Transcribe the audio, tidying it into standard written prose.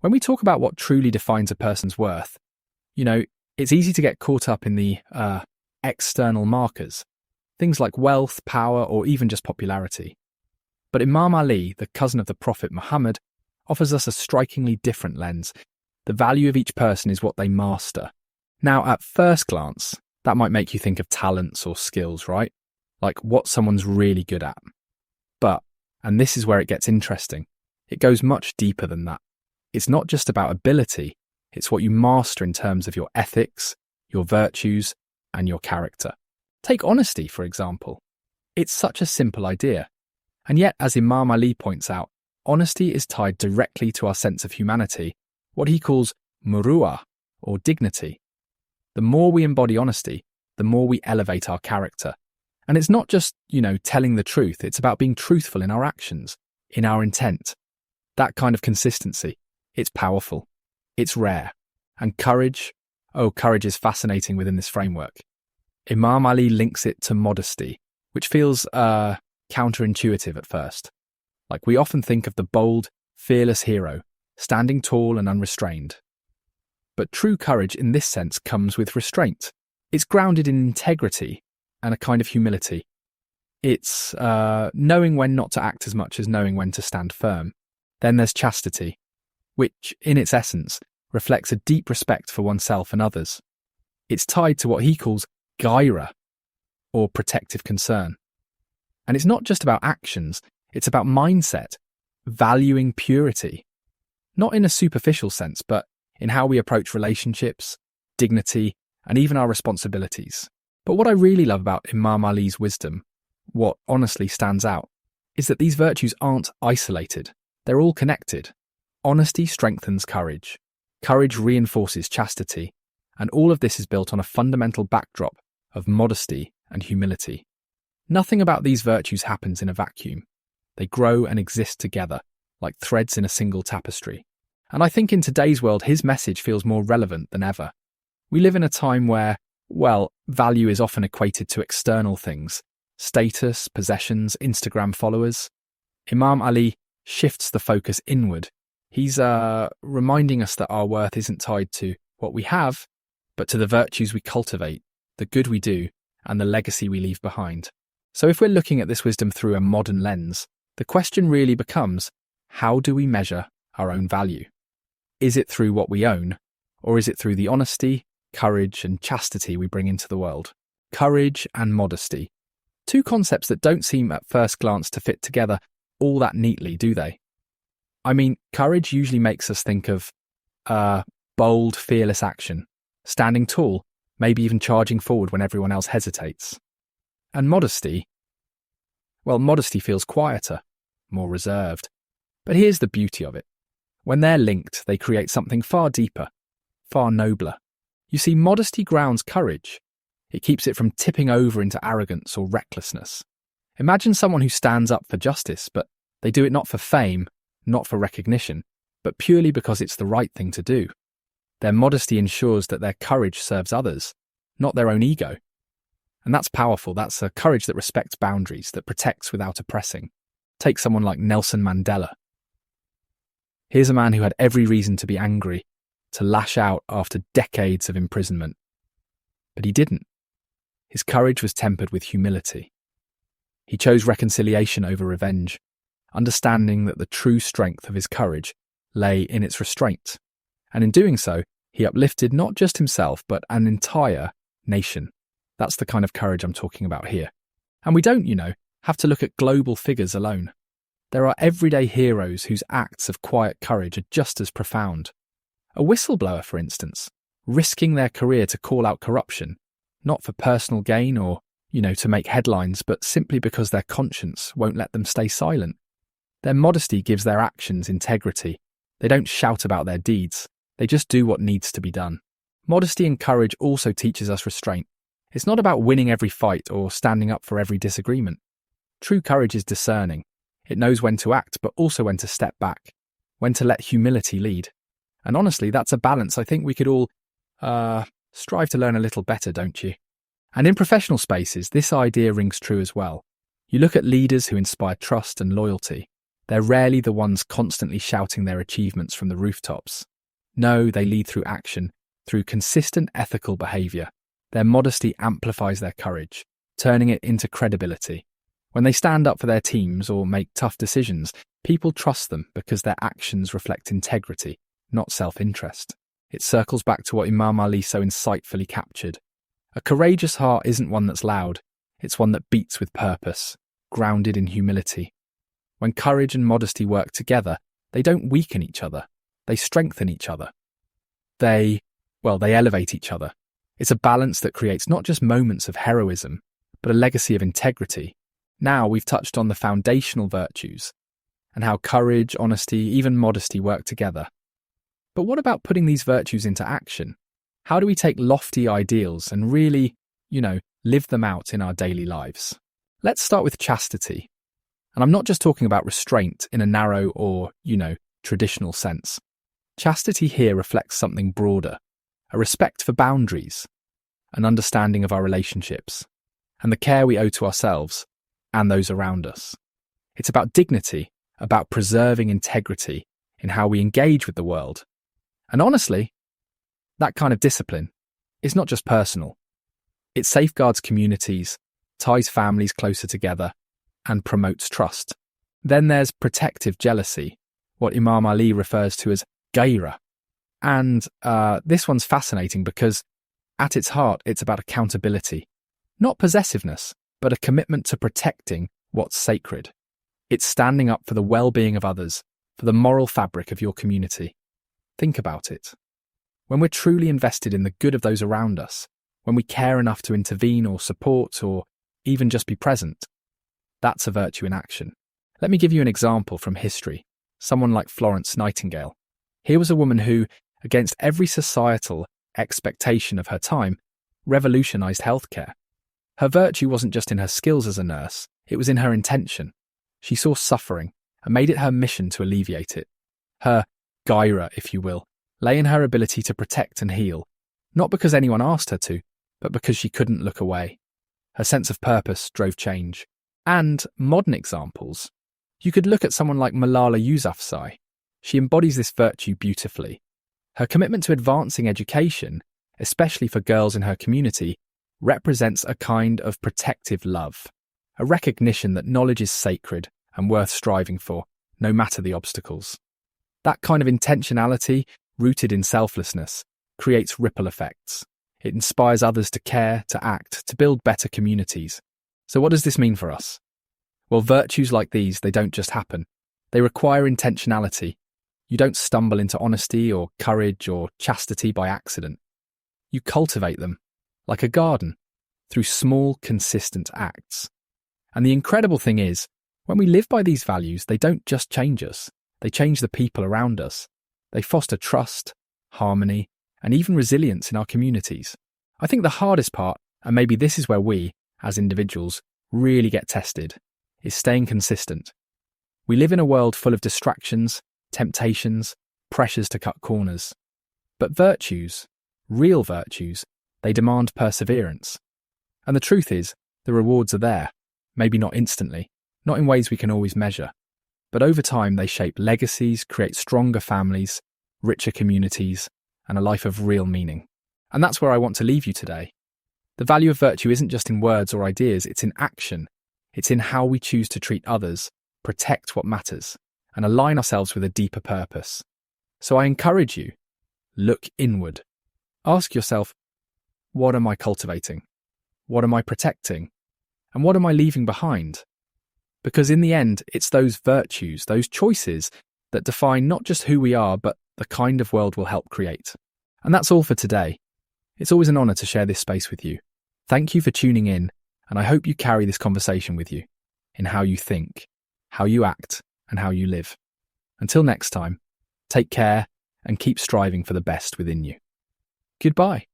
When we talk about what truly defines a person's worth, it's easy to get caught up in the external markers, things like wealth, power, or even just popularity. But Imam Ali, the cousin of the Prophet Muhammad, offers us a strikingly different lens. The value of each person is what they master. Now, at first glance, that might make you think of talents or skills, right? Like what someone's really good at. But, and this is where it gets interesting, it goes much deeper than that. It's not just about ability, it's what you master in terms of your ethics, your virtues, and your character. Take honesty, for example. It's such a simple idea. And yet, as Imam Ali points out, honesty is tied directly to our sense of humanity, what he calls muru'ah, or dignity. The more we embody honesty, the more we elevate our character. And it's not just, telling the truth, it's about being truthful in our actions, in our intent. That kind of consistency, it's powerful, it's rare. And courage is fascinating within this framework. Imam Ali links it to modesty, which feels counterintuitive at first. Like we often think of the bold, fearless hero, standing tall and unrestrained. But true courage in this sense comes with restraint. It's grounded in integrity and a kind of humility. It's knowing when not to act as much as knowing when to stand firm. Then there's chastity, which, in its essence, reflects a deep respect for oneself and others. It's tied to what he calls ghaira, or protective concern. And it's not just about actions, it's about mindset, valuing purity. Not in a superficial sense, but in how we approach relationships, dignity, and even our responsibilities. But what I really love about Imam Ali's wisdom, what honestly stands out, is that these virtues aren't isolated. They're all connected. Honesty strengthens courage. Courage reinforces chastity. And all of this is built on a fundamental backdrop of modesty and humility. Nothing about these virtues happens in a vacuum. They grow and exist together, like threads in a single tapestry. And I think in today's world, his message feels more relevant than ever. We live in a time where, value is often equated to external things, status, possessions, Instagram followers. Imam Ali shifts the focus inward. He's reminding us that our worth isn't tied to what we have, but to the virtues we cultivate, the good we do, and the legacy we leave behind. So if we're looking at this wisdom through a modern lens, the question really becomes, how do we measure our own value? Is it through what we own, or is it through the honesty, courage, and chastity we bring into the world? Courage and modesty. Two concepts that don't seem at first glance to fit together all that neatly, do they? I mean, courage usually makes us think of bold, fearless action, standing tall, maybe even charging forward when everyone else hesitates. And modesty? Well, modesty feels quieter, more reserved. But here's the beauty of it. When they're linked, they create something far deeper, far nobler. You see, modesty grounds courage. It keeps it from tipping over into arrogance or recklessness. Imagine someone who stands up for justice, but they do it not for fame, not for recognition, but purely because it's the right thing to do. Their modesty ensures that their courage serves others, not their own ego. And that's powerful. That's a courage that respects boundaries, that protects without oppressing. Take someone like Nelson Mandela. Here's a man who had every reason to be angry, to lash out after decades of imprisonment. But he didn't. His courage was tempered with humility. He chose reconciliation over revenge, understanding that the true strength of his courage lay in its restraint. And in doing so, he uplifted not just himself, but an entire nation. That's the kind of courage I'm talking about here. And we don't, have to look at global figures alone. There are everyday heroes whose acts of quiet courage are just as profound. A whistleblower, for instance, risking their career to call out corruption, not for personal gain or, to make headlines, but simply because their conscience won't let them stay silent. Their modesty gives their actions integrity. They don't shout about their deeds. They just do what needs to be done. Modesty and courage also teaches us restraint. It's not about winning every fight or standing up for every disagreement. True courage is discerning. It knows when to act, but also when to step back, when to let humility lead. And honestly, that's a balance I think we could all strive to learn a little better, don't you? And in professional spaces, this idea rings true as well. You look at leaders who inspire trust and loyalty. They're rarely the ones constantly shouting their achievements from the rooftops. No, they lead through action, through consistent ethical behaviour. Their modesty amplifies their courage, turning it into credibility. When they stand up for their teams or make tough decisions, people trust them because their actions reflect integrity, not self-interest. It circles back to what Imam Ali so insightfully captured. A courageous heart isn't one that's loud, it's one that beats with purpose, grounded in humility. When courage and modesty work together, they don't weaken each other, they strengthen each other. They elevate each other. It's a balance that creates not just moments of heroism, but a legacy of integrity. Now we've touched on the foundational virtues and how courage, honesty, even modesty work together. But what about putting these virtues into action? How do we take lofty ideals and really, live them out in our daily lives? Let's start with chastity. And I'm not just talking about restraint in a narrow or, traditional sense. Chastity here reflects something broader, a respect for boundaries, an understanding of our relationships, and the care we owe to ourselves and those around us. It's about dignity, about preserving integrity in how we engage with the world. And honestly, that kind of discipline is not just personal. It safeguards communities, ties families closer together, and promotes trust. Then there's protective jealousy, what Imam Ali refers to as gaira. And this one's fascinating because at its heart, it's about accountability. Not possessiveness, but a commitment to protecting what's sacred. It's standing up for the well-being of others, for the moral fabric of your community. Think about it. When we're truly invested in the good of those around us, when we care enough to intervene or support or even just be present, that's a virtue in action. Let me give you an example from history. Someone like Florence Nightingale. Here was a woman who, against every societal expectation of her time, revolutionised healthcare. Her virtue wasn't just in her skills as a nurse, it was in her intention. She saw suffering and made it her mission to alleviate it. Her gaira, if you will, lay in her ability to protect and heal, not because anyone asked her to, but because she couldn't look away. Her sense of purpose drove change. And modern examples. You could look at someone like Malala Yousafzai. She embodies this virtue beautifully. Her commitment to advancing education, especially for girls in her community, represents a kind of protective love, a recognition that knowledge is sacred and worth striving for, no matter the obstacles. That kind of intentionality, rooted in selflessness, creates ripple effects. It inspires others to care, to act, to build better communities. So what does this mean for us? Well, virtues like these, they don't just happen. They require intentionality. You don't stumble into honesty or courage or chastity by accident. You cultivate them, like a garden, through small, consistent acts. And the incredible thing is, when we live by these values, they don't just change us. They change the people around us. They foster trust, harmony, and even resilience in our communities. I think the hardest part, and maybe this is where we, as individuals, really get tested, is staying consistent. We live in a world full of distractions, temptations, pressures to cut corners. But virtues, real virtues, they demand perseverance. And the truth is, the rewards are there, maybe not instantly, not in ways we can always measure. But over time, they shape legacies, create stronger families, richer communities, and a life of real meaning. And that's where I want to leave you today. The value of virtue isn't just in words or ideas, it's in action. It's in how we choose to treat others, protect what matters, and align ourselves with a deeper purpose. So I encourage you, look inward. Ask yourself, what am I cultivating? What am I protecting? And what am I leaving behind? Because in the end, it's those virtues, those choices, that define not just who we are, but the kind of world we'll help create. And that's all for today. It's always an honour to share this space with you. Thank you for tuning in, and I hope you carry this conversation with you in how you think, how you act, and how you live. Until next time, take care and keep striving for the best within you. Goodbye.